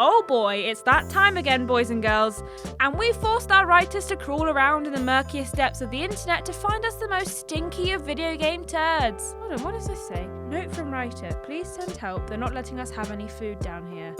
Oh boy, it's that time again, boys and girls, and we've forced our writers to crawl around in the murkiest depths of the internet to find us the most stinky of video game turds. Hold on, what does this say? Note from writer, please send help, they're not letting us have any food down here.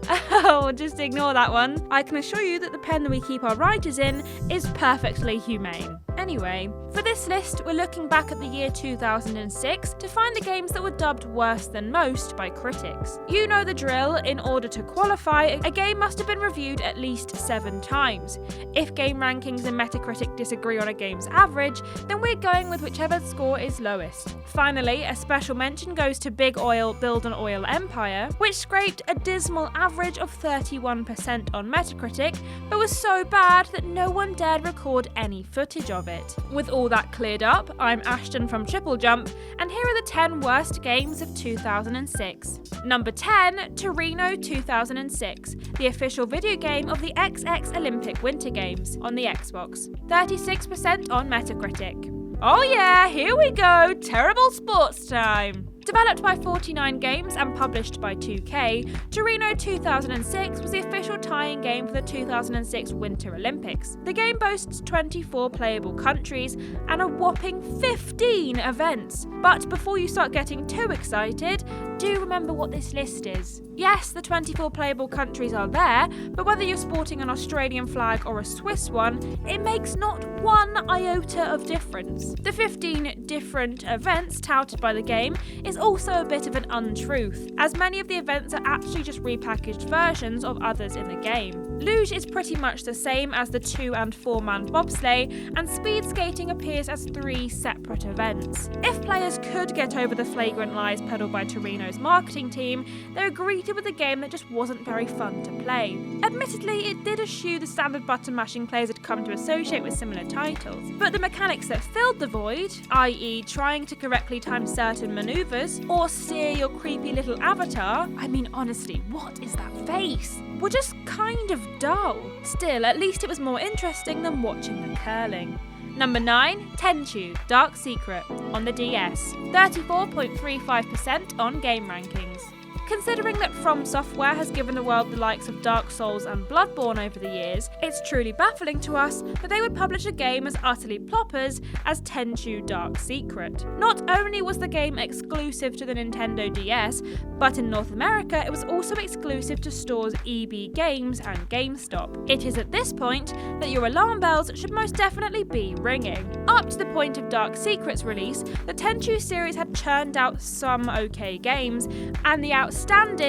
Oh, just ignore that one. I can assure you that the pen that we keep our writers in is perfectly humane. Anyway, for this list, we're looking back at the year 2006 to find the games that were dubbed worse than most by critics. You know the drill, in order to qualify, a game must have been reviewed at least 7 times. If game rankings and Metacritic disagree on a game's average, then we're going with whichever score is lowest. Finally, a special mention goes to Big Oil Build an Oil Empire, which scraped a dismal average of 31% on Metacritic, but was so bad that no one dared record any footage of it. With all that cleared up, I'm Ashton from TripleJump, and here are the 10 worst games of 2006. Number 10, Torino 2006, the official video game of the XX Olympic Winter Games on the Xbox. 36% on Metacritic. Oh yeah, here we go, terrible sports time. Developed by 49 Games and published by 2K, Torino 2006 was the official tie-in game for the 2006 Winter Olympics. The game boasts 24 playable countries and a whopping 15 events. But before you start getting too excited, do remember what this list is. Yes, the 24 playable countries are there, but whether you're sporting an Australian flag or a Swiss one, it makes not one iota of difference. The 15 different events touted by the game is also a bit of an untruth, as many of the events are actually just repackaged versions of others in the game. Luge is pretty much the same as the 2- and 4-man bobsleigh, and speed skating appears as 3 separate events. If players could get over the flagrant lies peddled by Torino's marketing team, they were greeted with a game that just wasn't very fun to play. Admittedly, it did eschew the standard button mashing players had come to associate with similar titles, but the mechanics that filled the void, i.e. trying to correctly time certain manoeuvres, or steer your creepy little avatar, I mean honestly, what is that face? Were just kind of dull. Still, at least it was more interesting than watching the curling. Number 9, Tenchu, Dark Secret, on the DS. 34.35% on game rankings. Considering that From Software has given the world the likes of Dark Souls and Bloodborne over the years, it's truly baffling to us that they would publish a game as utterly ploppers as Tenchu Dark Secret. Not only was the game exclusive to the Nintendo DS, but in North America it was also exclusive to stores EB Games and GameStop. It is at this point that your alarm bells should most definitely be ringing. Up to the point of Dark Secret's release, the Tenchu series had churned out some okay games, and the outstanding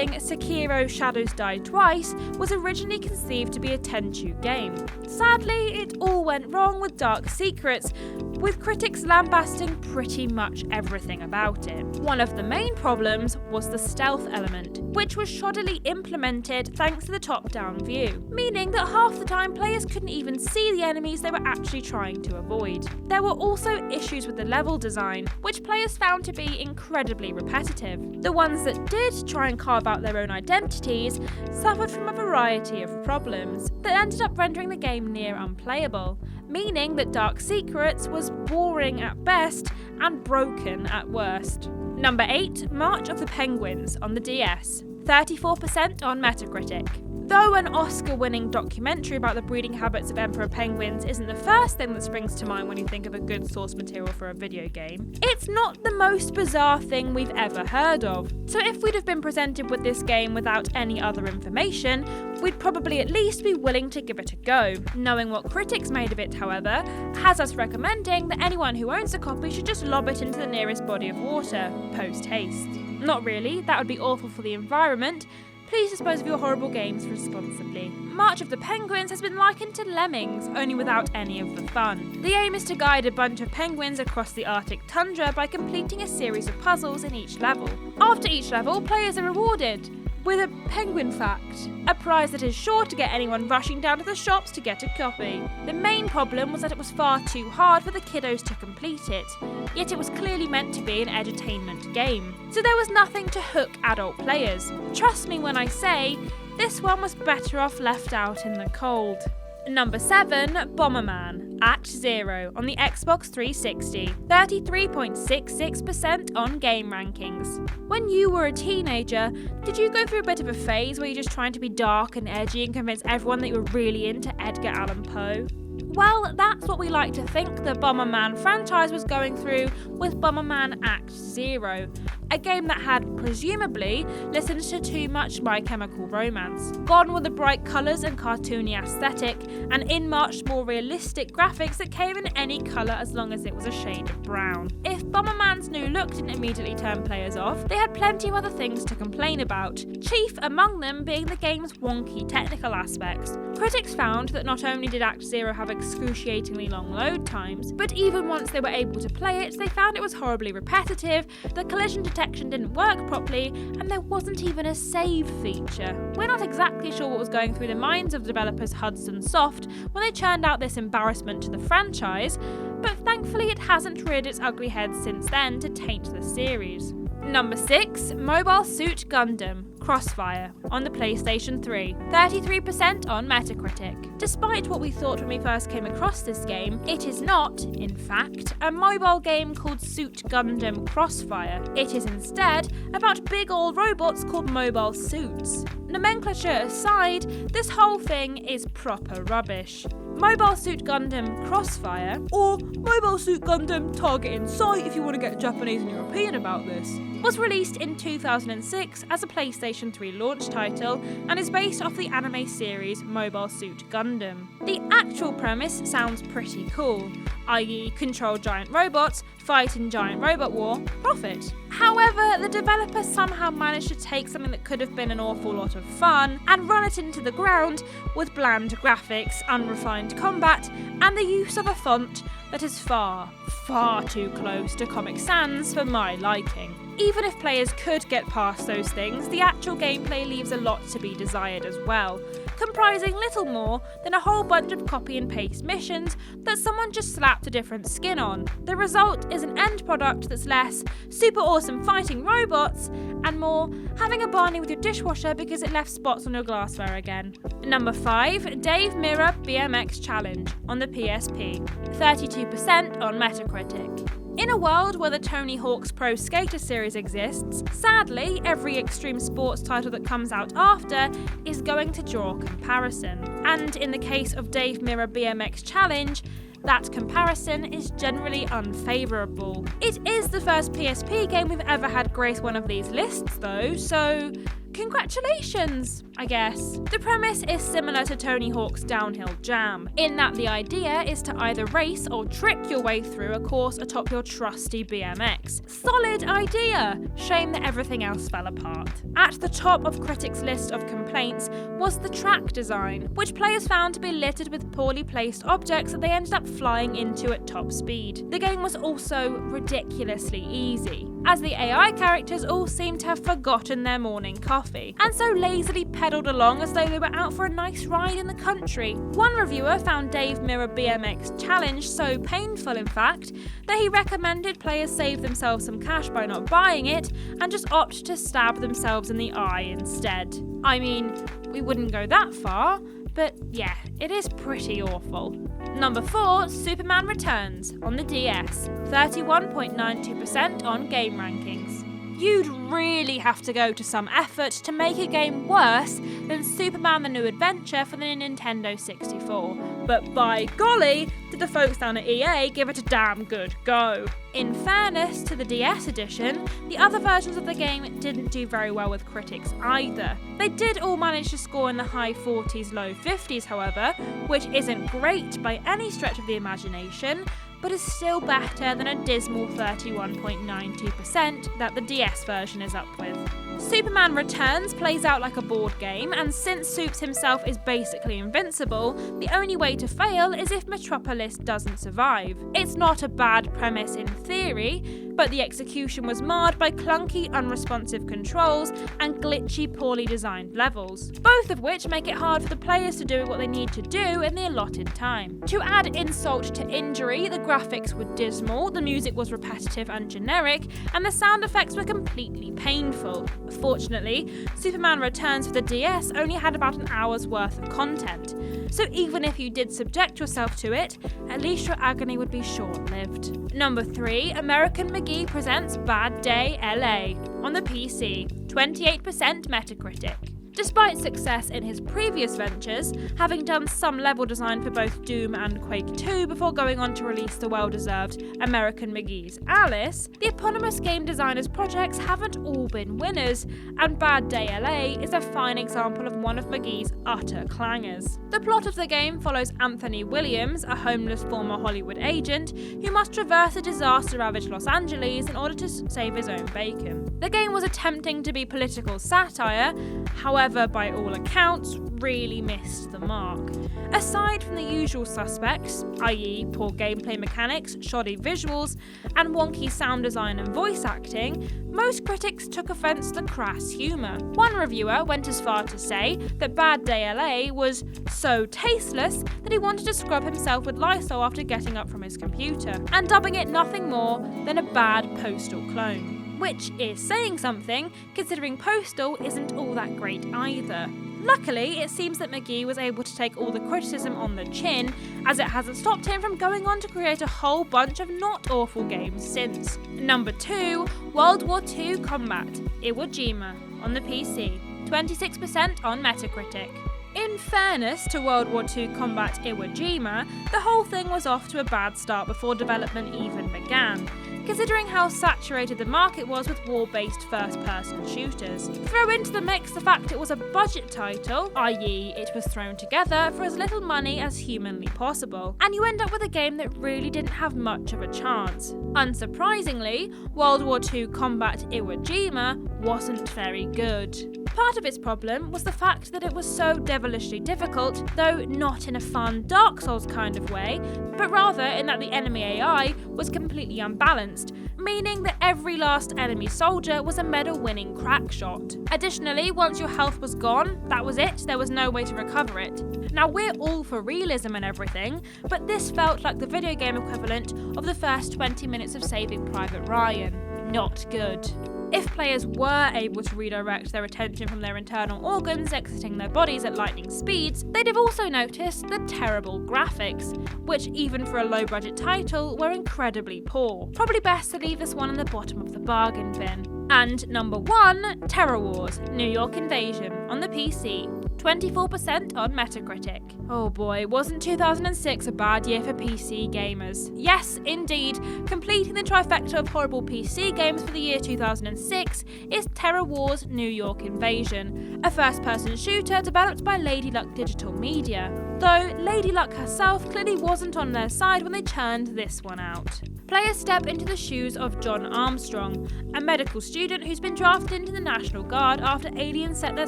Sekiro Shadows Die Twice was originally conceived to be a Tenchu game. Sadly, it all went wrong with Dark Secrets, with critics lambasting pretty much everything about it. One of the main problems was the stealth element, which was shoddily implemented thanks to the top-down view, meaning that half the time players couldn't even see the enemies they were actually trying to avoid. There were also issues with the level design, which players found to be incredibly repetitive. The ones that did try and carve out their own identities suffered from a variety of problems that ended up rendering the game near unplayable, meaning that Dark Secrets was boring at best and broken at worst. Number 8, March of the Penguins on the DS. 34% on Metacritic. Though an Oscar-winning documentary about the breeding habits of emperor penguins isn't the first thing that springs to mind when you think of a good source material for a video game, it's not the most bizarre thing we've ever heard of. So if we'd have been presented with this game without any other information, we'd probably at least be willing to give it a go. Knowing what critics made of it, however, has us recommending that anyone who owns a copy should just lob it into the nearest body of water, post-haste. Not really, that would be awful for the environment. Please dispose of your horrible games responsibly. March of the Penguins has been likened to Lemmings, only without any of the fun. The aim is to guide a bunch of penguins across the Arctic tundra by completing a series of puzzles in each level. After each level, players are rewarded with a penguin fact, a prize that is sure to get anyone rushing down to the shops to get a copy. The main problem was that it was far too hard for the kiddos to complete it, yet it was clearly meant to be an edutainment game, so there was nothing to hook adult players. Trust me when I say, this one was better off left out in the cold. Number 7, Bomberman, Act Zero on the Xbox 360, 33.66% on Game Rankings. When you were a teenager, did you go through a bit of a phase where you're just trying to be dark and edgy and convince everyone that you were really into Edgar Allan Poe? Well, that's what we like to think the Bomberman franchise was going through with Bomberman Act Zero, a game that had, presumably, listened to too much My Chemical Romance. Gone were the bright colours and cartoony aesthetic, and in marched more realistic graphics that came in any colour as long as it was a shade of brown. If Bomberman's new look didn't immediately turn players off, they had plenty of other things to complain about, chief among them being the game's wonky technical aspects. Critics found that not only did Act Zero have excruciatingly long load times, but even once they were able to play it, they found it was horribly repetitive, the collision detection didn't work properly, and there wasn't even a save feature. We're not exactly sure what was going through the minds of developers Hudson Soft when they churned out this embarrassment to the franchise, but thankfully it hasn't reared its ugly head since then to taint the series. Number 6, Mobile Suit Gundam, Crossfire, on the PlayStation 3, 33% on Metacritic. Despite what we thought when we first came across this game, it is not, in fact, a mobile game called Suit Gundam Crossfire. It is instead about big old robots called mobile suits. Nomenclature aside, this whole thing is proper rubbish. Mobile Suit Gundam Crossfire, or Mobile Suit Gundam Target in Sight if you want to get Japanese and European about this, was released in 2006 as a PlayStation 3 launch title and is based off the anime series Mobile Suit Gundam. The actual premise sounds pretty cool, i.e. control giant robots, fight in giant robot war, profit. However, the developer somehow managed to take something that could have been an awful lot of fun and run it into the ground with bland graphics, unrefined combat, and the use of a font that is far, far too close to Comic Sans for my liking. Even if players could get past those things, the actual gameplay leaves a lot to be desired as well, comprising little more than a whole bunch of copy and paste missions that someone just slapped a different skin on. The result is an end product that's less super awesome fighting robots and more having a Barney with your dishwasher because it left spots on your glassware again. Number 5, Dave Mirra BMX Challenge on the PSP, 32% on Metacritic. In a world where the Tony Hawk's Pro Skater series exists, sadly, every extreme sports title that comes out after is going to draw comparison. And in the case of Dave Mirra BMX Challenge, that comparison is generally unfavourable. It is the first PSP game we've ever had grace one of these lists though, so congratulations, I guess. The premise is similar to Tony Hawk's Downhill Jam, in that the idea is to either race or trick your way through a course atop your trusty BMX. Solid idea! Shame that everything else fell apart. At the top of critics' list of complaints was the track design, which players found to be littered with poorly placed objects that they ended up flying into at top speed. The game was also ridiculously easy, as the AI characters all seemed to have forgotten their morning coffee, and so lazily pedalled along as though they were out for a nice ride in the country. One reviewer found Dave Mirra BMX Challenge so painful, in fact, that he recommended players save themselves some cash by not buying it and just opt to stab themselves in the eye instead. I mean, we wouldn't go that far, but yeah, it is pretty awful. Number 4, Superman Returns on the DS, 31.92% on Game Rankings. You'd really have to go to some effort to make a game worse than Superman the New Adventure for the Nintendo 64. But by golly, did the folks down at EA give it a damn good go. In fairness to the DS edition, the other versions of the game didn't do very well with critics either. They did all manage to score in the high 40s, low 50s however, which isn't great by any stretch of the imagination, but is still better than a dismal 31.92% that the DS version is up with. Superman Returns plays out like a board game, and since Supes himself is basically invincible, the only way to fail is if Metropolis doesn't survive. It's not a bad premise in theory, but the execution was marred by clunky, unresponsive controls and glitchy, poorly designed levels, both of which make it hard for the players to do what they need to do in the allotted time. To add insult to injury, the graphics were dismal, the music was repetitive and generic, and the sound effects were completely painful. Fortunately, Superman Returns for the DS only had about an hour's worth of content. so even if you did subject yourself to it, at least your agony would be short-lived. Number 3, American McGee presents Bad Day LA on the PC, 28% Metacritic. Despite success in his previous ventures, having done some level design for both Doom and Quake 2 before going on to release the well-deserved American McGee's Alice, the eponymous game designer's projects haven't all been winners, and Bad Day LA is a fine example of one of McGee's utter clangers. The plot of the game follows Anthony Williams, a homeless former Hollywood agent, who must traverse a disaster-ravaged Los Angeles in order to save his own bacon. The game was attempting to be political satire, however, by all accounts, really missed the mark. Aside from the usual suspects, i.e. poor gameplay mechanics, shoddy visuals, and wonky sound design and voice acting, most critics took offence to the crass humour. One reviewer went as far to say that Bad Day LA was so tasteless that he wanted to scrub himself with Lysol after getting up from his computer, and dubbing it nothing more than a bad Postal clone. Which is saying something, considering Postal isn't all that great either. Luckily, it seems that McGee was able to take all the criticism on the chin, as it hasn't stopped him from going on to create a whole bunch of not awful games since. Number 2, World War II Combat, Iwo Jima, on the PC, 26% on Metacritic. In fairness to World War II Combat Iwo Jima, the whole thing was off to a bad start before development even began, considering how saturated the market was with war-based first-person shooters. Throw into the mix the fact it was a budget title, i.e. it was thrown together for as little money as humanly possible, and you end up with a game that really didn't have much of a chance. Unsurprisingly, World War II Combat Iwo Jima wasn't very good. Part of its problem was the fact that it was so devilishly difficult, though not in a fun Dark Souls kind of way, but rather in that the enemy AI was completely unbalanced, meaning that every last enemy soldier was a medal-winning crack shot. Additionally, once your health was gone, that was it, there was no way to recover it. Now, we're all for realism and everything, but this felt like the video game equivalent of the first 20 minutes of Saving Private Ryan. Not good. If players were able to redirect their attention from their internal organs exiting their bodies at lightning speeds, they'd have also noticed the terrible graphics, which even for a low-budget title were incredibly poor. Probably best to leave this one in the bottom of the bargain bin. And number 1, Terror Wars, New York Invasion, on the PC, 24% on Metacritic. Oh boy, wasn't 2006 a bad year for PC gamers? Yes, indeed. Completing the trifecta of horrible PC games for the year 2006 is Terror Wars New York Invasion, a first-person shooter developed by Lady Luck Digital Media. Though Lady Luck herself clearly wasn't on their side when they churned this one out. Players step into the shoes of John Armstrong, a medical student who's been drafted into the National Guard after aliens set their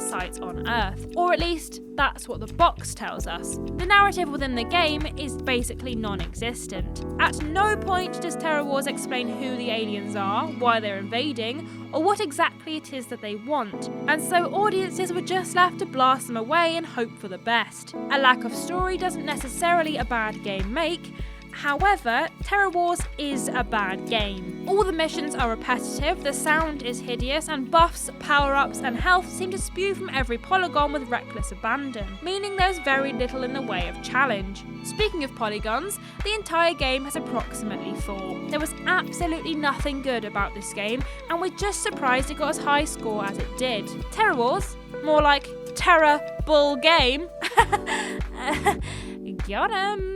sights on Earth. Or at least, that's what the box tells us. The narrative within the game is basically non-existent. At no point does Terror Wars explain who the aliens are, why they're invading, or what exactly it is that they want, and so audiences were just left to blast them away and hope for the best. A lack of story doesn't necessarily a bad game make. However, Terror Wars is a bad game. All the missions are repetitive, the sound is hideous, and buffs, power-ups, and health seem to spew from every polygon with reckless abandon, meaning there's very little in the way of challenge. Speaking of polygons, the entire game has approximately 4. There was absolutely nothing good about this game, and we're just surprised it got as high a score as it did. Terror Wars? More like Terror Bull Game. Got 'em!